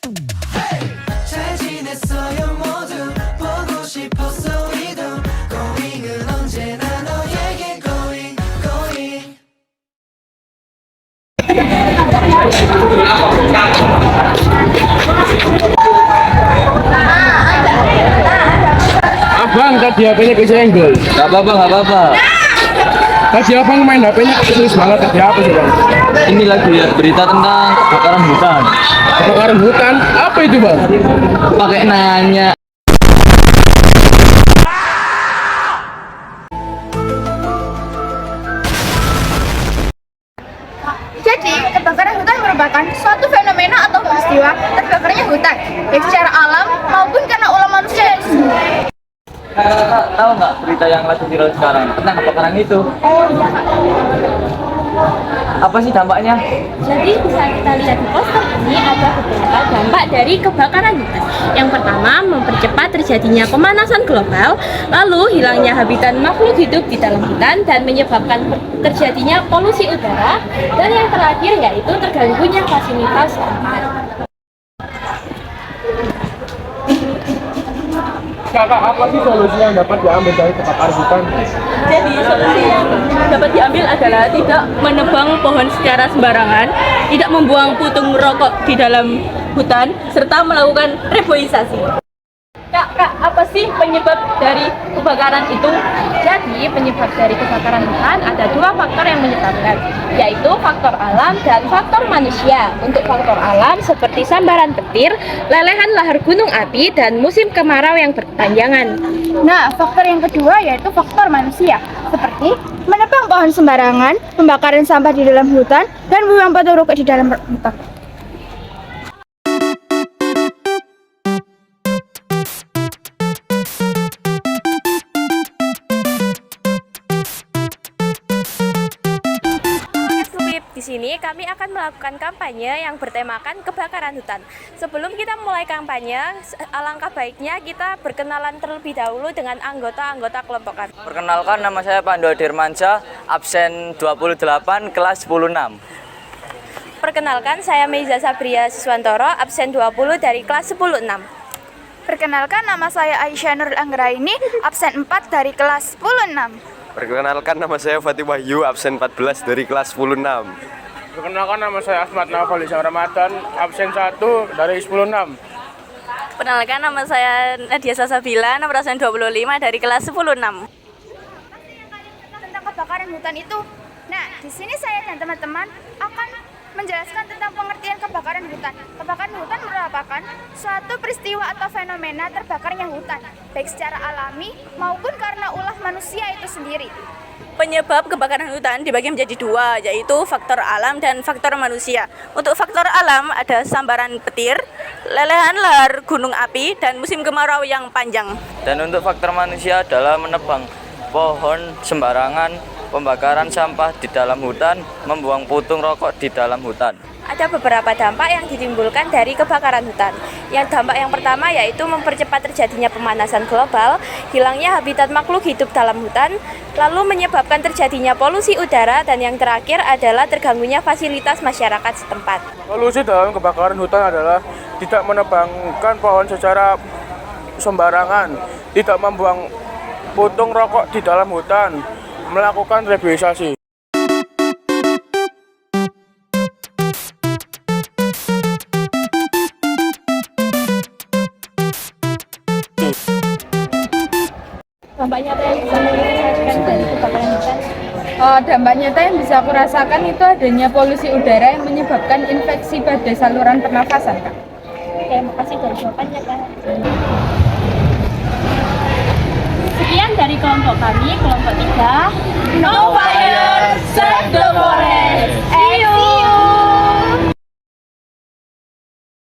잘 지냈어요 모두 보고 싶었어 이도 고잉은 언제나 너에게 고잉 고잉 Abang, tadi HP-nya kesenggol. Gak apa-apa, gak apa-apa. Tadi abang main HP-nya kesenggol banget. Tadi apa sih, Bang? Ini lagi lihat berita tentang kebakaran hutan. Kebakaran hutan? Apa itu, Bang? Pakai nanya. Jadi, kebakaran hutan merupakan suatu fenomena atau peristiwa terbakarnya hutan, baik secara alam maupun karena ulah manusia itu sendiri. Kakak tahu nggak berita yang lagi viral sekarang tentang kebakaran itu? Oh iya Kak. Apa sih dampaknya? Jadi bisa kita lihat di poster ini ada beberapa dampak dari kebakaran hutan. Yang pertama, mempercepat terjadinya pemanasan global, lalu hilangnya habitat makhluk hidup di dalam hutan dan menyebabkan terjadinya polusi udara, dan yang terakhir yaitu terganggunya fasilitas setempat. Kakak, apa sih solusi yang dapat diambil dari kebakaran hutan? Jadi solusi yang dapat diambil adalah tidak menebang pohon secara sembarangan, tidak membuang putung rokok di dalam hutan, serta melakukan reboisasi. Kak, apa sih penyebab dari kebakaran itu? Jadi penyebab dari kebakaran hutan ada dua faktor yang menyebabkan, yaitu faktor alam dan faktor manusia. Untuk faktor alam seperti sambaran petir, lelehan lahar gunung api, dan musim kemarau yang berkepanjangan. Nah, faktor yang kedua yaitu faktor manusia, seperti menebang pohon sembarangan, pembakaran sampah di dalam hutan, dan buang putung rokok di dalam hutan. Di sini kami akan melakukan kampanye yang bertemakan kebakaran hutan. Sebelum kita mulai kampanye, alangkah baiknya kita berkenalan terlebih dahulu dengan anggota-anggota kelompok kami. Perkenalkan, nama saya Pandu Dirmansyah, absen 28, kelas 106. Perkenalkan, saya Meiza Sabria Siswantoro, absen 20 dari kelas 106. Perkenalkan, nama saya Aisyah Nurul Anggraini, absen 4 dari kelas 106. Perkenalkan, nama saya Fatih Wahyu, absen 14 dari kelas 106. Perkenalkan, nama saya Ahmad Naufal Isam Ramadan, absen 1 dari 106. Perkenalkan, nama saya Nadia Sasabila, nomor absen 25 dari kelas 106. Tentang kebakaran hutan itu. Nah, di sini saya dan teman-teman akan menjelaskan tentang pengertian kebakaran hutan. Kebakaran hutan merupakan suatu peristiwa atau fenomena terbakarnya hutan, baik secara alami maupun karena ulah manusia itu sendiri. Penyebab kebakaran hutan dibagi menjadi dua, yaitu faktor alam dan faktor manusia. Untuk faktor alam ada sambaran petir, lelehan lahar gunung api, dan musim kemarau yang panjang. Dan untuk faktor manusia adalah menebang pohon sembarangan, pembakaran sampah di dalam hutan, membuang putung rokok di dalam hutan. Ada beberapa dampak yang ditimbulkan dari kebakaran hutan. Yang dampak yang pertama yaitu mempercepat terjadinya pemanasan global, hilangnya habitat makhluk hidup dalam hutan, lalu menyebabkan terjadinya polusi udara, dan yang terakhir adalah terganggunya fasilitas masyarakat setempat. Solusi dalam kebakaran hutan adalah tidak menebangkan pohon secara sembarangan, tidak membuang putung rokok di dalam hutan, melakukan reboisasi. Dampak nyata yang bisa dirasakan dari kebakaran hutan. Dampak nyata yang bisa aku rasakan itu adanya polusi udara yang menyebabkan infeksi pada saluran pernafasan, Kak. Oke, makasih dari jawabannya, Kak. Sekian dari kelompok kami, kelompok 3.